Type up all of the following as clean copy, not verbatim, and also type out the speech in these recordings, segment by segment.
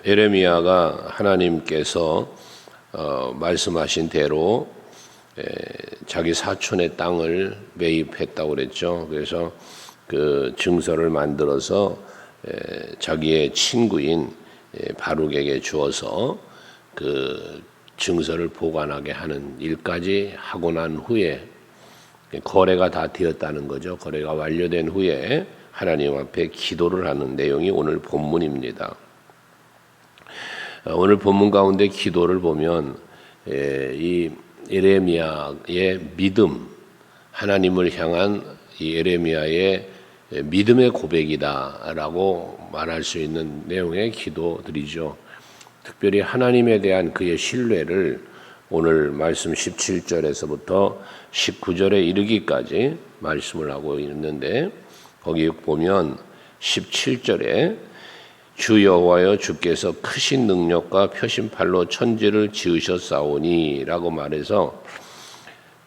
에레미야가 하나님께서 말씀하신 대로 자기 사촌의 땅을 매입했다고 그랬죠. 그래서 그 증서를 만들어서 자기의 친구인 바룩에게 주어서 그 증서를 보관하게 하는 일까지 하고 난 후에 거래가 다 되었다는 거죠. 거래가 완료된 후에 하나님 앞에 기도를 하는 내용이 오늘 본문입니다. 오늘 본문 가운데 기도를 보면 이 에레미야의 믿음, 하나님을 향한 이 에레미야의 믿음의 고백이다라고 말할 수 있는 내용의 기도들이죠. 특별히 하나님에 대한 그의 신뢰를 오늘 말씀 17절에서부터 19절에 이르기까지 말씀을 하고 있는데, 거기 보면 17절에 주 여호와여 주께서 크신 능력과 표심팔로 천지를 지으셨사오니 라고 말해서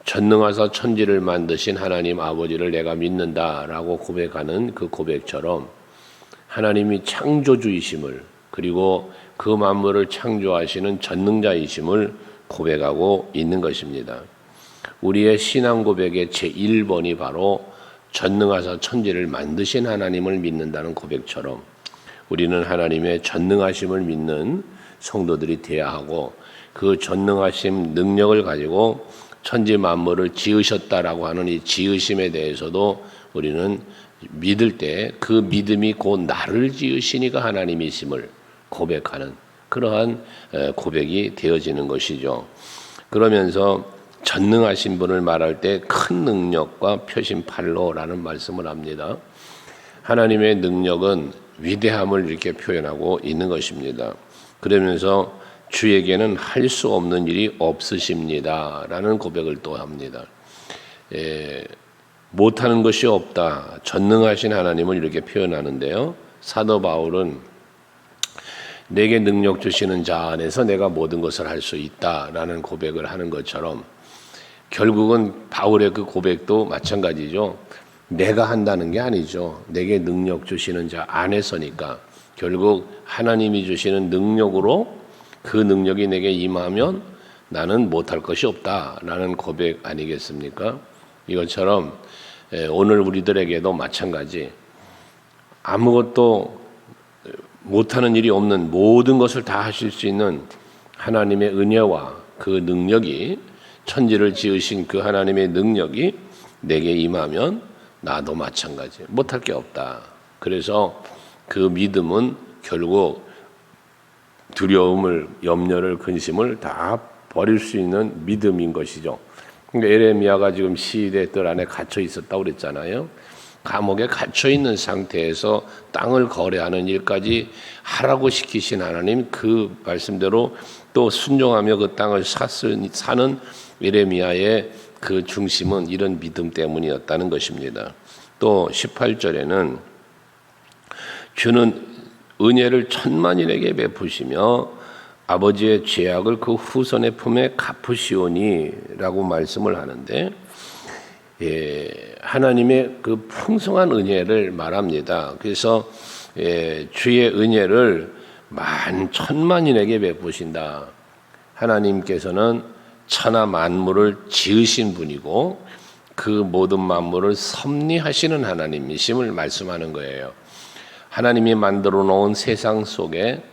전능하사 천지를 만드신 하나님 아버지를 내가 믿는다 라고 고백하는 그 고백처럼 하나님이 창조주이심을, 그리고 그 만물을 창조하시는 전능자이심을 고백하고 있는 것입니다. 우리의 신앙 고백의 제1번이 바로 전능하사 천지를 만드신 하나님을 믿는다는 고백처럼 우리는 하나님의 전능하심을 믿는 성도들이 되어야 하고, 그 전능하심 능력을 가지고 천지 만물을 지으셨다라고 하는 이 지으심에 대해서도 우리는 믿을 때 그 믿음이 곧 나를 지으시니까 하나님이심을 고백하는 그러한 고백이 되어지는 것이죠. 그러면서 전능하신 분을 말할 때 큰 능력과 표심팔로라는 말씀을 합니다. 하나님의 능력은 위대함을 이렇게 표현하고 있는 것입니다. 그러면서 주에게는 할 수 없는 일이 없으십니다 라는 고백을 또 합니다. 못하는 것이 없다, 전능하신 하나님을 이렇게 표현하는데요, 사도 바울은 내게 능력 주시는 자 안에서 내가 모든 것을 할 수 있다라는 고백을 하는 것처럼, 결국은 바울의 그 고백도 마찬가지죠. 내가 한다는 게 아니죠. 내게 능력 주시는 자 안에서니까 결국 하나님이 주시는 능력으로 그 능력이 내게 임하면 나는 못할 것이 없다라는 고백 아니겠습니까? 이것처럼 오늘 우리들에게도 마찬가지, 아무것도 못하는 일이 없는, 모든 것을 다 하실 수 있는 하나님의 은혜와 그 능력이, 천지를 지으신 그 하나님의 능력이 내게 임하면 나도 마찬가지 못할 게 없다. 그래서 그 믿음은 결국 두려움을, 염려를, 근심을 다 버릴 수 있는 믿음인 것이죠. 그러니까 에레미야가 지금 시대 뜰 안에 갇혀 있었다고 그랬잖아요. 감옥에 갇혀 있는 상태에서 땅을 거래하는 일까지 하라고 시키신 하나님, 그 말씀대로 또 순종하며 그 땅을 사는 에레미야의 그 중심은 이런 믿음 때문이었다는 것입니다. 또 18절에는 주는 은혜를 천만인에게 베푸시며 아버지의 죄악을 그 후손의 품에 갚으시오니 라고 말씀을 하는데, 하나님의 그 풍성한 은혜를 말합니다. 그래서 주의 은혜를 만천만인에게 베푸신다. 하나님께서는 천하 만물을 지으신 분이고 그 모든 만물을 섭리하시는 하나님이심을 말씀하는 거예요. 하나님이 만들어 놓은 세상 속에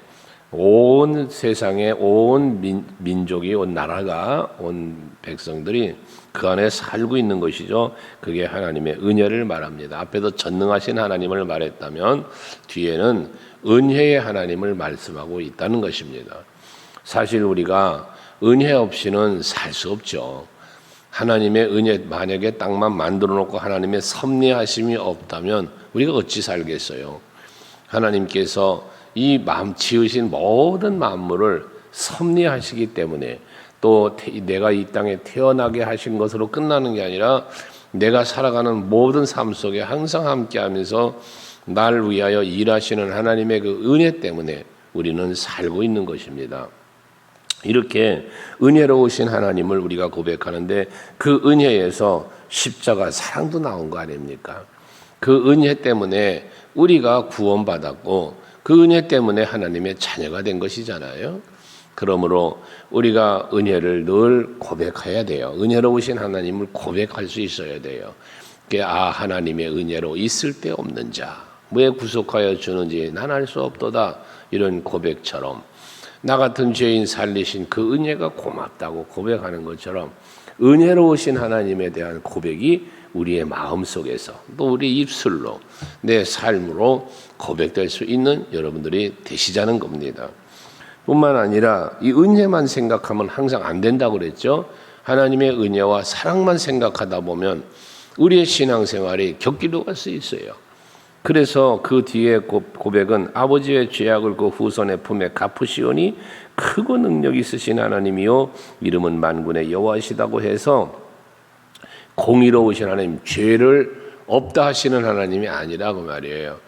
온 세상의 온 민족이, 온 나라가, 온 백성들이 그 안에 살고 있는 것이죠. 그게 하나님의 은혜를 말합니다. 앞에도 전능하신 하나님을 말했다면 뒤에는 은혜의 하나님을 말씀하고 있다는 것입니다. 사실 우리가 은혜 없이는 살 수 없죠. 하나님의 은혜, 만약에 땅만 만들어 놓고 하나님의 섭리하심이 없다면 우리가 어찌 살겠어요? 하나님께서 이 지으신 모든 만물을 섭리하시기 때문에, 또 내가 이 땅에 태어나게 하신 것으로 끝나는 게 아니라 내가 살아가는 모든 삶 속에 항상 함께하면서 날 위하여 일하시는 하나님의 그 은혜 때문에 우리는 살고 있는 것입니다. 이렇게 은혜로우신 하나님을 우리가 고백하는데, 그 은혜에서 십자가 사랑도 나온 거 아닙니까? 그 은혜 때문에 우리가 구원받았고, 그 은혜 때문에 하나님의 자녀가 된 것이잖아요. 그러므로 우리가 은혜를 늘 고백해야 돼요. 은혜로우신 하나님을 고백할 수 있어야 돼요. 하나님의 은혜로 있을 데 없는 자 왜 구속하여 주는지 난 알 수 없도다. 이런 고백처럼 나 같은 죄인 살리신 그 은혜가 고맙다고 고백하는 것처럼 은혜로우신 하나님에 대한 고백이 우리의 마음속에서 또 우리 입술로 내 삶으로 고백될 수 있는 여러분들이 되시자는 겁니다. 뿐만 아니라 이 은혜만 생각하면 항상 안 된다고 그랬죠. 하나님의 은혜와 사랑만 생각하다 보면 우리의 신앙생활이 격기로 갈 수 있어요. 그래서 그 뒤에 고백은 아버지의 죄악을 그 후손의 품에 갚으시오니 크고 능력 있으신 하나님이요 이름은 만군의 여호와시다고 해서 공의로우신 하나님, 죄를 없다 하시는 하나님이 아니라고 말이에요.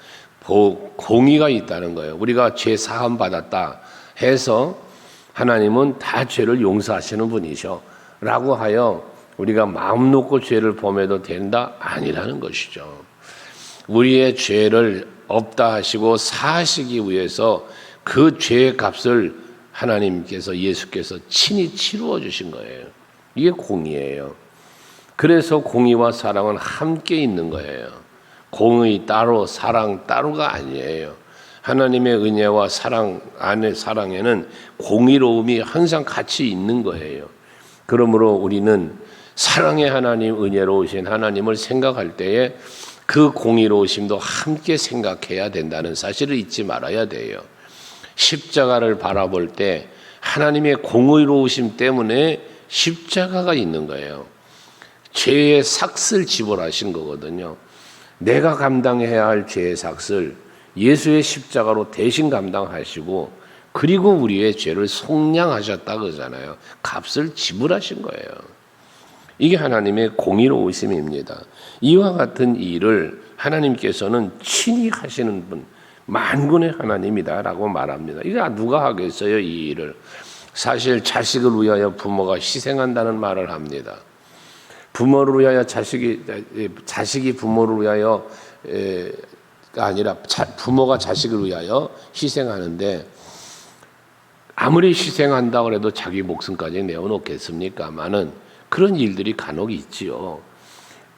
공의가 있다는 거예요. 우리가 죄 사함 받았다 해서 하나님은 다 죄를 용서하시는 분이셔 라고 하여 우리가 마음 놓고 죄를 범해도 된다? 아니라는 것이죠. 우리의 죄를 없다 하시고 사하시기 위해서 그 죄의 값을 하나님께서 예수께서 친히 치루어 주신 거예요. 이게 공의예요. 그래서 공의와 사랑은 함께 있는 거예요. 공의 따로 사랑 따로가 아니에요. 하나님의 은혜와 사랑 안에 사랑에는 공의로움이 항상 같이 있는 거예요. 그러므로 우리는 사랑의 하나님, 은혜로우신 하나님을 생각할 때에 그 공의로우심도 함께 생각해야 된다는 사실을 잊지 말아야 돼요. 십자가를 바라볼 때 하나님의 공의로우심 때문에 십자가가 있는 거예요. 죄의 삭을 지불하신 거거든요. 내가 감당해야 할 죄의 삭을 예수의 십자가로 대신 감당하시고 그리고 우리의 죄를 속량하셨다 그러잖아요. 값을 지불하신 거예요. 이게 하나님의 공의로우심입니다. 이와 같은 일을 하나님께서는 친히 하시는 분, 만군의 하나님이다라고 말합니다. 이거 누가 하겠어요, 이 일을? 사실 자식을 위하여 부모가 희생한다는 말을 합니다. 부모를 위하여 자식이 부모를 위하여 아니라 부모가 자식을 위하여 희생하는데 아무리 희생한다고 해도 자기 목숨까지 내어놓겠습니까마는 그런 일들이 간혹 있지요.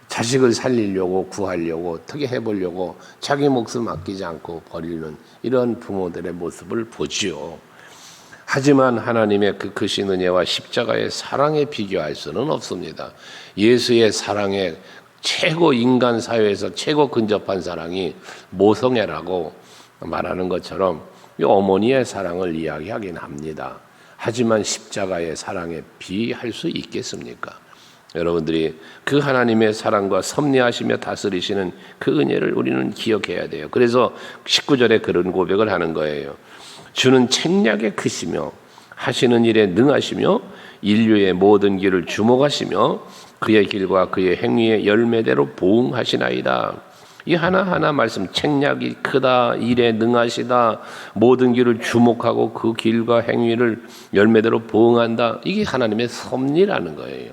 자식을 살리려고 구하려고 어떻게 해보려고 자기 목숨 아끼지 않고 버리는 이런 부모들의 모습을 보지요. 하지만 하나님의 그 크신 은혜와 십자가의 사랑에 비교할 수는 없습니다. 예수의 사랑의 최고 인간 사회에서 최고 근접한 사랑이 모성애라고 말하는 것처럼 어머니의 사랑을 이야기하긴 합니다. 하지만 십자가의 사랑에 비할 수 있겠습니까? 여러분들이 그 하나님의 사랑과 섭리하시며 다스리시는 그 은혜를 우리는 기억해야 돼요. 그래서 19절에 그런 고백을 하는 거예요. 주는 책략에 크시며 하시는 일에 능하시며 인류의 모든 길을 주목하시며 그의 길과 그의 행위의 열매대로 보응하시나이다. 이 하나하나 말씀, 책략이 크다, 일에 능하시다, 모든 길을 주목하고 그 길과 행위를 열매대로 보응한다. 이게 하나님의 섭리라는 거예요.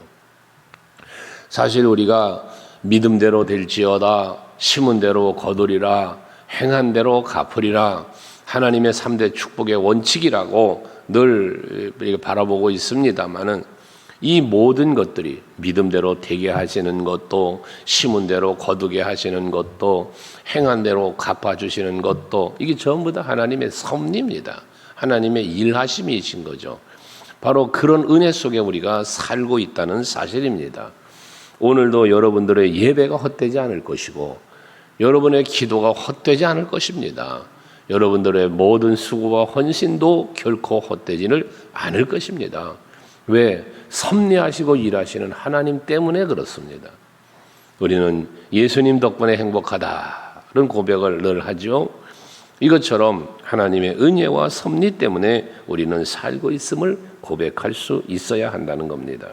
사실 우리가 믿음대로 될지어다, 심은 대로 거두리라, 행한 대로 갚으리라, 하나님의 3대 축복의 원칙이라고 늘 바라보고 있습니다마는 이 모든 것들이 믿음대로 되게 하시는 것도, 심은 대로 거두게 하시는 것도, 행한 대로 갚아주시는 것도 이게 전부 다 하나님의 섭리입니다. 하나님의 일하심이신 거죠. 바로 그런 은혜 속에 우리가 살고 있다는 사실입니다. 오늘도 여러분들의 예배가 헛되지 않을 것이고 여러분의 기도가 헛되지 않을 것입니다. 여러분들의 모든 수고와 헌신도 결코 헛되지는 않을 것입니다. 왜? 섭리하시고 일하시는 하나님 때문에 그렇습니다. 우리는 예수님 덕분에 행복하다는 고백을 늘 하죠. 이것처럼 하나님의 은혜와 섭리 때문에 우리는 살고 있음을 고백할 수 있어야 한다는 겁니다.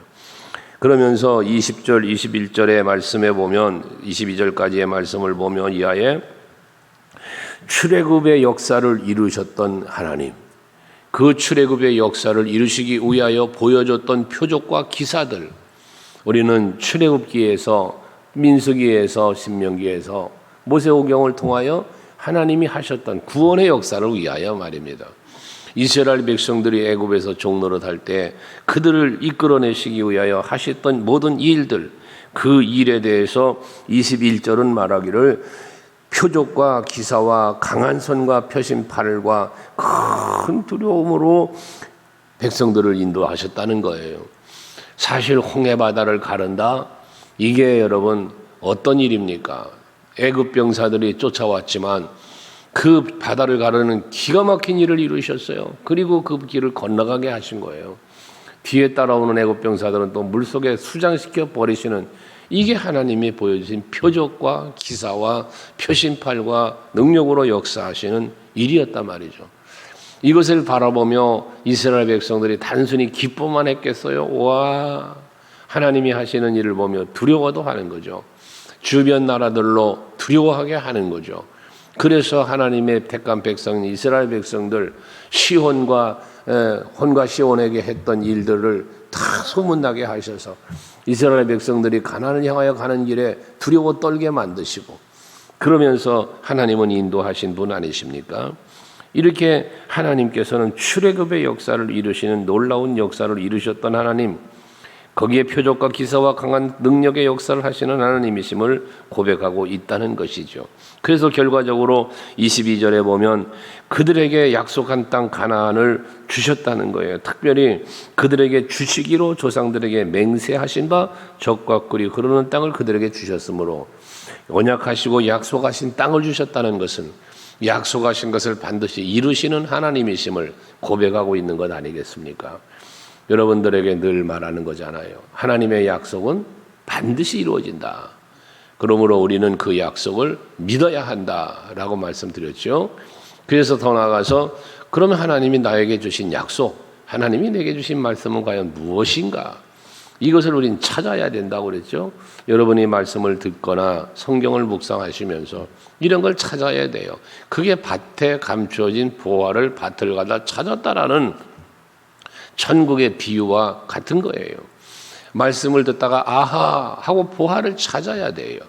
그러면서 20절, 21절의 말씀에 보면 22절까지의 말씀을 보면 이하에 출애굽의 역사를 이루셨던 하나님, 그 출애굽의 역사를 이루시기 위하여 보여줬던 표적과 기사들, 우리는 출애굽기에서 민수기에서 신명기에서 모세오경을 통하여 하나님이 하셨던 구원의 역사를 위하여 말입니다. 이스라엘 백성들이 애굽에서 종노릇할 때 그들을 이끌어내시기 위하여 하셨던 모든 일들, 그 일에 대해서 21절은 말하기를 표적과 기사와 강한 손과 표심팔과 큰 두려움으로 백성들을 인도하셨다는 거예요. 사실 홍해 바다를 가른다, 이게 여러분 어떤 일입니까? 애굽 병사들이 쫓아왔지만 그 바다를 가르는 기가 막힌 일을 이루셨어요. 그리고 그 길을 건너가게 하신 거예요. 뒤에 따라오는 애굽 병사들은 또 물속에 수장시켜 버리시는, 이게 하나님이 보여주신 표적과 기사와 표심팔과 능력으로 역사하시는 일이었단 말이죠. 이것을 바라보며 이스라엘 백성들이 단순히 기뻐만 했겠어요? 와, 하나님이 하시는 일을 보며 두려워도 하는 거죠. 주변 나라들로 두려워하게 하는 거죠. 그래서 하나님의 택한 백성 이스라엘 백성들 시혼과 시온에게 했던 일들을 다 소문나게 하셔서 이스라엘 백성들이 가나안을 향하여 가는 길에 두려워 떨게 만드시고, 그러면서 하나님은 인도하신 분 아니십니까? 이렇게 하나님께서는 출애굽의 역사를 이루시는 놀라운 역사를 이루셨던 하나님, 거기에 표적과 기사와 강한 능력의 역사를 하시는 하나님이심을 고백하고 있다는 것이죠. 그래서 결과적으로 22절에 보면 그들에게 약속한 땅 가나안을 주셨다는 거예요. 특별히 그들에게 주시기로 조상들에게 맹세하신 바 적과 꿀이 흐르는 땅을 그들에게 주셨으므로, 언약하시고 약속하신 땅을 주셨다는 것은 약속하신 것을 반드시 이루시는 하나님이심을 고백하고 있는 것 아니겠습니까? 여러분들에게 늘 말하는 거잖아요. 하나님의 약속은 반드시 이루어진다. 그러므로 우리는 그 약속을 믿어야 한다라고 말씀드렸죠. 그래서 더 나아가서 그러면 하나님이 나에게 주신 약속, 하나님이 내게 주신 말씀은 과연 무엇인가? 이것을 우린 찾아야 된다고 그랬죠. 여러분이 말씀을 듣거나 성경을 묵상하시면서 이런 걸 찾아야 돼요. 그게 밭에 감추어진 보화를 밭을 가다 찾았다라는 천국의 비유와 같은 거예요. 말씀을 듣다가 아하 하고 보화를 찾아야 돼요.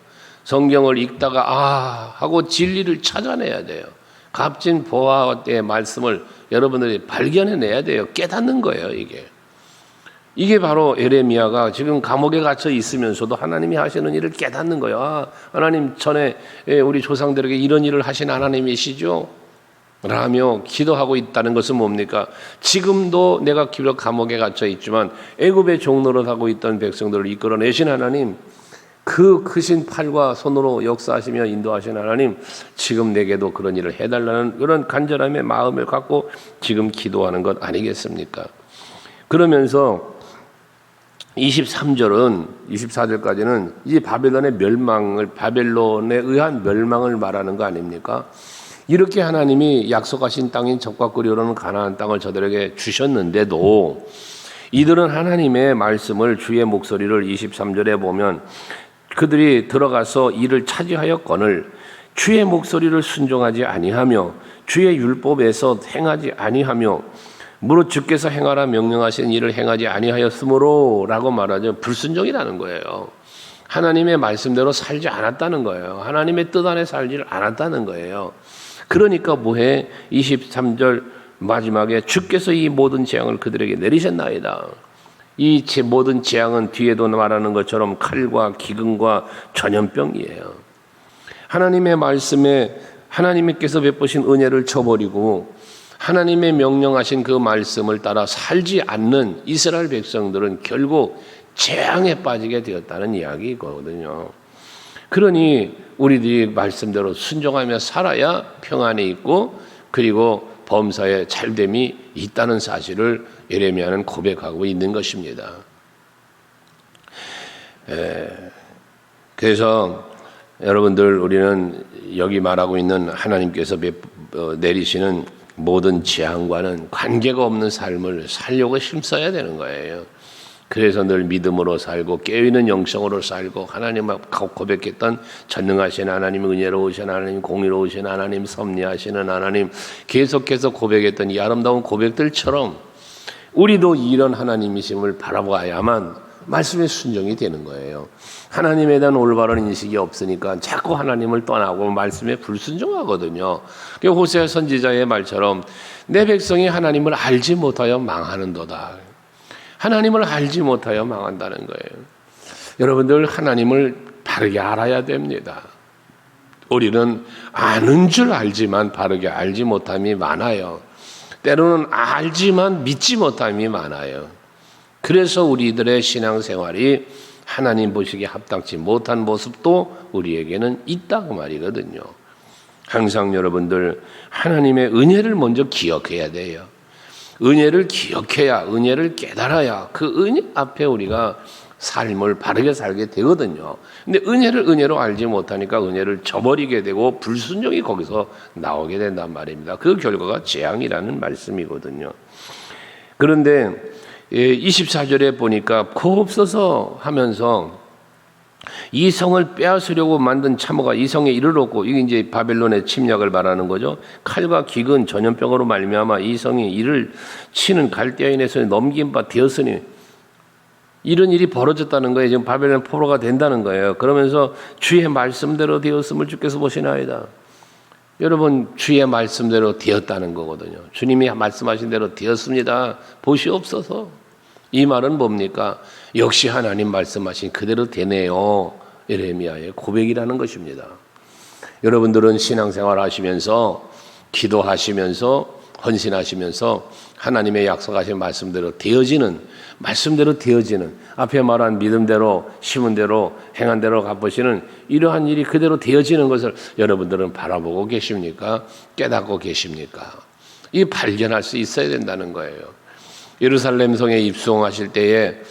성경을 읽다가 아 하고 진리를 찾아내야 돼요. 값진 보화의 말씀을 여러분들이 발견해내야 돼요. 깨닫는 거예요. 이게 바로 에레미야가 지금 감옥에 갇혀 있으면서도 하나님이 하시는 일을 깨닫는 거예요. 아, 하나님 전에 우리 조상들에게 이런 일을 하신 하나님이시죠? 라며 기도하고 있다는 것은 뭡니까? 지금도 내가 기록 감옥에 갇혀 있지만 애굽의 종노릇하고 있던 백성들을 이끌어내신 하나님, 그 크신 팔과 손으로 역사하시며 인도하신 하나님, 지금 내게도 그런 일을 해달라는 그런 간절함의 마음을 갖고 지금 기도하는 것 아니겠습니까? 그러면서 23절은 24절까지는 이 바벨론의 멸망을, 바벨론에 의한 멸망을 말하는 거 아닙니까? 이렇게 하나님이 약속하신 땅인 적과 꿀이 흐르는 가나안 땅을 저들에게 주셨는데도 이들은 하나님의 말씀을, 주의 목소리를 23절에 보면 그들이 들어가서 이를 차지하였거늘 주의 목소리를 순종하지 아니하며 주의 율법에서 행하지 아니하며 무릇 주께서 행하라 명령하신 일을 행하지 아니하였으므로 라고 말하죠. 불순종이라는 거예요. 하나님의 말씀대로 살지 않았다는 거예요. 하나님의 뜻 안에 살지 않았다는 거예요. 그러니까 뭐해? 23절 마지막에 주께서 이 모든 재앙을 그들에게 내리셨나이다. 이 모든 재앙은 뒤에도 말하는 것처럼 칼과 기근과 전염병이에요. 하나님의 말씀에 하나님께서 베푸신 은혜를 쳐버리고 하나님의 명령하신 그 말씀을 따라 살지 않는 이스라엘 백성들은 결국 재앙에 빠지게 되었다는 이야기거든요. 그러니 우리들이 말씀대로 순종하며 살아야 평안이 있고 그리고 범사에 잘됨이 있다는 사실을 예레미야는 고백하고 있는 것입니다. 그래서 여러분들, 우리는 여기 말하고 있는 하나님께서 내리시는 모든 재앙과는 관계가 없는 삶을 살려고 힘써야 되는 거예요. 그래서 늘 믿음으로 살고 깨어있는 영성으로 살고 하나님 앞에 고백했던 전능하신 하나님, 은혜로우신 하나님, 공의로우신 하나님, 섭리하시는 하나님, 계속해서 고백했던 이 아름다운 고백들처럼 우리도 이런 하나님이심을 바라봐야만 말씀에 순종이 되는 거예요. 하나님에 대한 올바른 인식이 없으니까 자꾸 하나님을 떠나고 말씀에 불순종하거든요. 호세아 선지자의 말처럼 내 백성이 하나님을 알지 못하여 망하는도다. 하나님을 알지 못하여 망한다는 거예요. 여러분들 하나님을 바르게 알아야 됩니다. 우리는 아는 줄 알지만 바르게 알지 못함이 많아요. 때로는 알지만 믿지 못함이 많아요. 그래서 우리들의 신앙생활이 하나님 보시기에 합당치 못한 모습도 우리에게는 있다고 말이거든요. 항상 여러분들 하나님의 은혜를 먼저 기억해야 돼요. 은혜를 기억해야, 은혜를 깨달아야 그 은혜 앞에 우리가 삶을 바르게 살게 되거든요. 근데 은혜를 은혜로 알지 못하니까 은혜를 저버리게 되고 불순종이 거기서 나오게 된단 말입니다. 그 결과가 재앙이라는 말씀이거든요. 그런데 24절에 보니까 고없어서 하면서 이 성을 빼앗으려고 만든 참호가 이 성에 이르렀고, 이게 이제 바벨론의 침략을 말하는 거죠. 칼과 기근 전염병으로 말미암아 이 성이 이를 치는 갈대아인의 손에 넘긴 바 되었으니, 이런 일이 벌어졌다는 거예요. 지금 바벨론 포로가 된다는 거예요. 그러면서 주의 말씀대로 되었음을 주께서 보시나이다. 여러분, 주의 말씀대로 되었다는 거거든요. 주님이 말씀하신 대로 되었습니다. 보시옵소서. 이 말은 뭡니까? 역시 하나님 말씀하신 그대로 되네요. 예레미야의 고백이라는 것입니다. 여러분들은 신앙생활 하시면서, 기도하시면서, 헌신하시면서 하나님의 약속하신 말씀대로 되어지는, 앞에 말한 믿음대로, 심은 대로, 행한 대로 갚으시는 이러한 일이 그대로 되어지는 것을 여러분들은 바라보고 계십니까? 깨닫고 계십니까? 이 발견할 수 있어야 된다는 거예요. 예루살렘 성에 입성하실 때에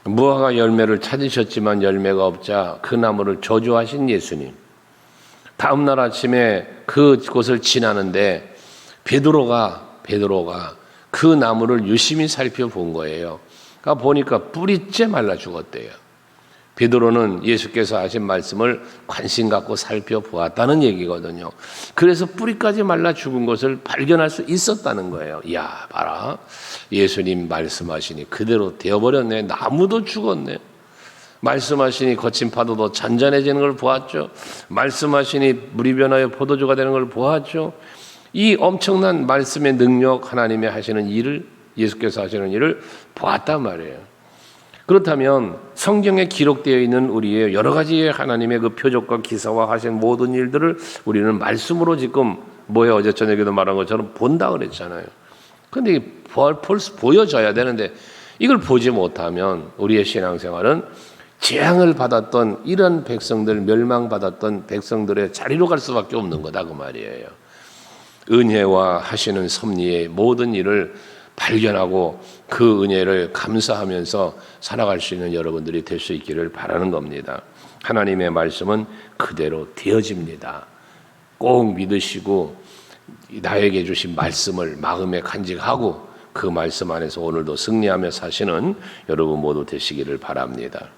무화과 열매를 찾으셨지만 열매가 없자 그 나무를 저주하신 예수님. 다음 날 아침에 그곳을 지나는데 베드로가 그 나무를 유심히 살펴본 거예요. 그러니까 보니까 뿌리째 말라 죽었대요. 베드로는 예수께서 하신 말씀을 관심 갖고 살펴보았다는 얘기거든요. 그래서 뿌리까지 말라 죽은 것을 발견할 수 있었다는 거예요. 야, 봐라. 예수님 말씀하시니 그대로 되어버렸네. 나무도 죽었네. 말씀하시니 거친 파도도 잔잔해지는 걸 보았죠. 말씀하시니 물이 변하여 포도주가 되는 걸 보았죠. 이 엄청난 말씀의 능력, 하나님의 하시는 일을, 예수께서 하시는 일을 보았단 말이에요. 그렇다면 성경에 기록되어 있는 우리의 여러 가지의 하나님의 그 표적과 기사와 하신 모든 일들을 우리는 말씀으로 지금 어제 저녁에도 말한 것처럼 본다 그랬잖아요. 그런데 보여져야 되는데 이걸 보지 못하면 우리의 신앙생활은 재앙을 받았던 이런 백성들, 멸망받았던 백성들의 자리로 갈 수밖에 없는 거다 그 말이에요. 은혜와 하시는 섭리의 모든 일을 발견하고 그 은혜를 감사하면서 살아갈 수 있는 여러분들이 될 수 있기를 바라는 겁니다. 하나님의 말씀은 그대로 되어집니다. 꼭 믿으시고 나에게 주신 말씀을 마음에 간직하고 그 말씀 안에서 오늘도 승리하며 사시는 여러분 모두 되시기를 바랍니다.